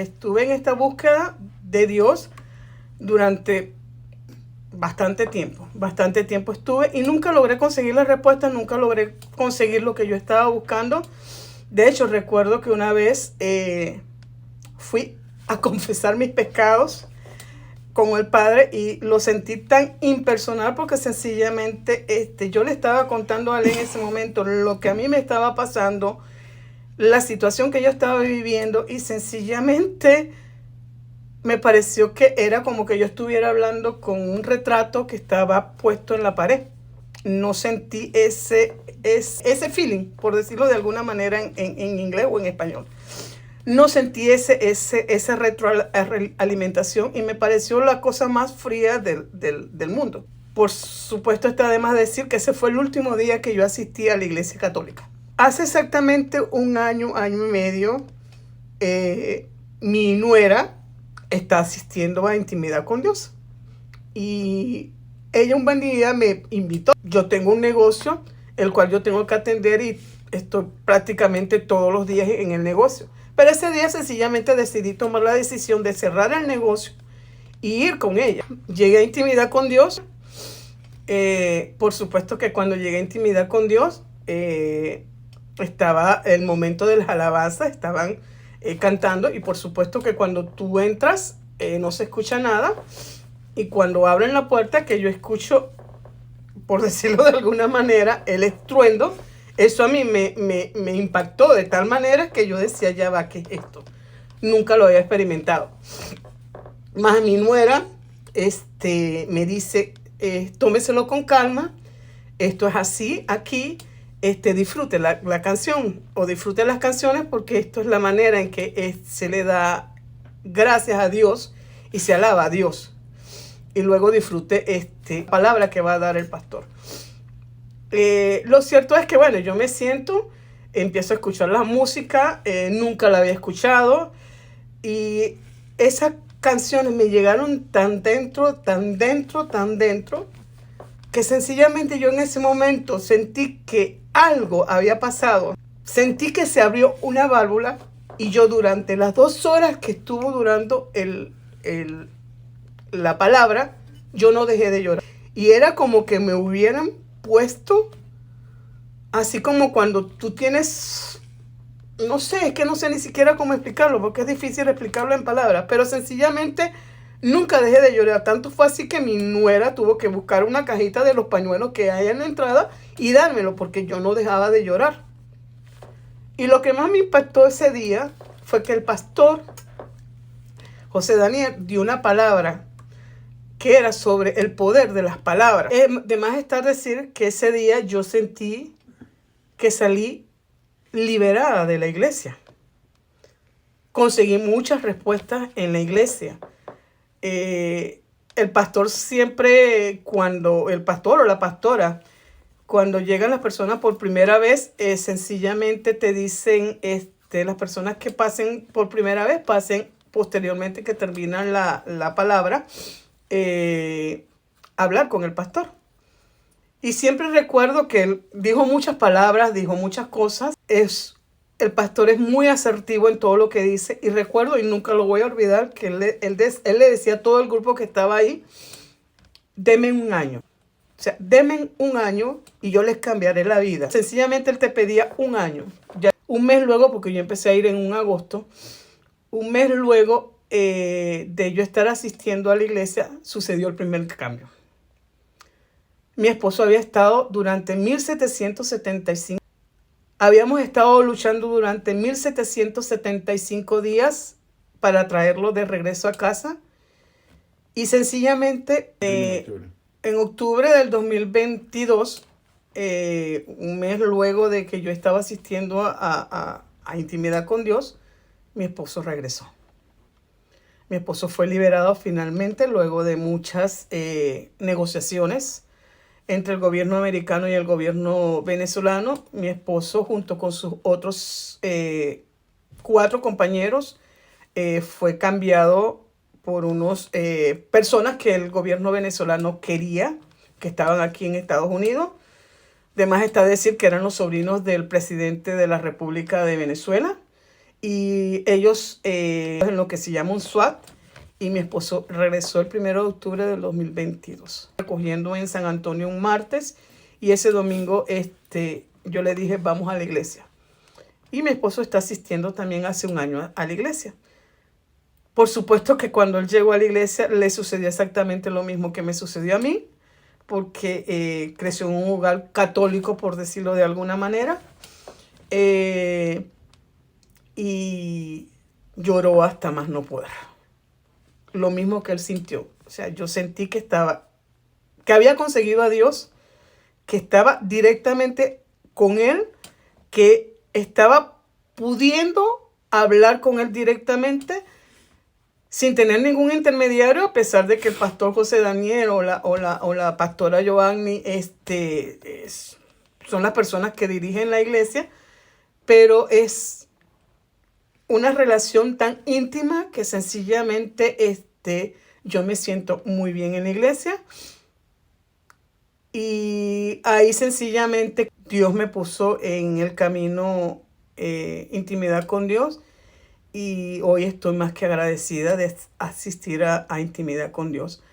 estuve en esta búsqueda de Dios durante bastante tiempo estuve y nunca logré conseguir la respuesta, nunca logré conseguir lo que yo estaba buscando. De hecho, recuerdo que una vez fui a confesar mis pecados con el Padre y lo sentí tan impersonal porque sencillamente yo le estaba contando a él en ese momento lo que a mí me estaba pasando, la situación que yo estaba viviendo, y sencillamente me pareció que era como que yo estuviera hablando con un retrato que estaba puesto en la pared. No sentí ese feeling, por decirlo de alguna manera en inglés o en español. No sentí esa retroalimentación y me pareció la cosa más fría del mundo. Por supuesto, está de más decir que ese fue el último día que yo asistí a la Iglesia Católica. Hace exactamente un año y medio, mi nuera está asistiendo a Intimidad con Dios. Y ella un buen día me invitó. Yo tengo un negocio, el cual yo tengo que atender y estoy prácticamente todos los días en el negocio. Pero ese día sencillamente decidí tomar la decisión de cerrar el negocio y ir con ella. Llegué a Intimidad con Dios. Por supuesto que cuando llegué a Intimidad con Dios, estaba el momento de las alabanzas, estaban cantando, y por supuesto que cuando tú entras no se escucha nada, y cuando abren la puerta, que yo escucho, por decirlo de alguna manera, el estruendo, eso a mí me impactó de tal manera que yo decía, ya va, ¿qué es esto? Nunca lo había experimentado. Más mi nuera me dice, tómeselo con calma, esto es así, aquí, disfrute la canción o disfrute las canciones, porque esto es la manera en que se le da gracias a Dios y se alaba a Dios. Y luego disfrute palabra que va a dar el pastor. Lo cierto es que, bueno, yo me siento, empiezo a escuchar la música, nunca la había escuchado, y esas canciones me llegaron tan dentro, que sencillamente yo en ese momento sentí que algo había pasado. Sentí que se abrió una válvula, y yo durante las 2 horas que estuvo durando la palabra, yo no dejé de llorar. Y era como que me hubieran puesto, así como cuando tú tienes, no sé, es que no sé ni siquiera cómo explicarlo, porque es difícil explicarlo en palabras, pero sencillamente nunca dejé de llorar. Tanto fue así que mi nuera tuvo que buscar una cajita de los pañuelos que hay en la entrada y dármelo, porque yo no dejaba de llorar. Y lo que más me impactó ese día fue que el pastor José Daniel dio una palabra que era sobre el poder de las palabras. De más está decir que ese día yo sentí que salí liberada de la iglesia. Conseguí muchas respuestas en la iglesia. El pastor siempre, cuando el pastor o la pastora, cuando llegan las personas por primera vez, sencillamente te dicen, las personas que pasen por primera vez, pasen posteriormente que terminan la palabra, hablar con el pastor. Y siempre recuerdo que él dijo muchas palabras, dijo muchas cosas. El pastor es muy asertivo en todo lo que dice. Y recuerdo, y nunca lo voy a olvidar, que él le decía a todo el grupo que estaba ahí, denme un año. O sea, denme un año y yo les cambiaré la vida. Sencillamente él te pedía un año. Ya un mes luego, porque yo empecé a ir en un agosto, un mes luego de yo estar asistiendo a la iglesia, sucedió el primer cambio. Mi esposo había estado durante 1775. Habíamos estado luchando durante 1775 días para traerlo de regreso a casa. Y sencillamente, en octubre del 2022, un mes luego de que yo estaba asistiendo a Intimidad con Dios, mi esposo regresó. Mi esposo fue liberado finalmente luego de muchas negociaciones entre el gobierno americano y el gobierno venezolano. Mi esposo, junto con sus otros 4 compañeros, fue cambiado por unos personas que el gobierno venezolano quería, que estaban aquí en Estados Unidos. De más está decir que eran los sobrinos del presidente de la República de Venezuela. y ellos en lo que se llama un SWAT, y mi esposo regresó el 1 de octubre del 2022, recogiendo en San Antonio un martes, y ese domingo yo le dije, vamos a la iglesia. Y mi esposo está asistiendo también hace un año a la iglesia. Por supuesto que cuando él llegó a la iglesia le sucedió exactamente lo mismo que me sucedió a mí, porque creció en un hogar católico, por decirlo de alguna manera, y lloró hasta más no poder. Lo mismo que él sintió. O sea, yo sentí que había conseguido a Dios, que estaba directamente con él, que estaba pudiendo hablar con él directamente sin tener ningún intermediario, a pesar de que el pastor José Daniel o la pastora Giovanni son las personas que dirigen la iglesia, pero es una relación tan íntima que sencillamente yo me siento muy bien en la iglesia. Y ahí sencillamente Dios me puso en el camino intimidad con Dios, y hoy estoy más que agradecida de asistir a intimidad con Dios.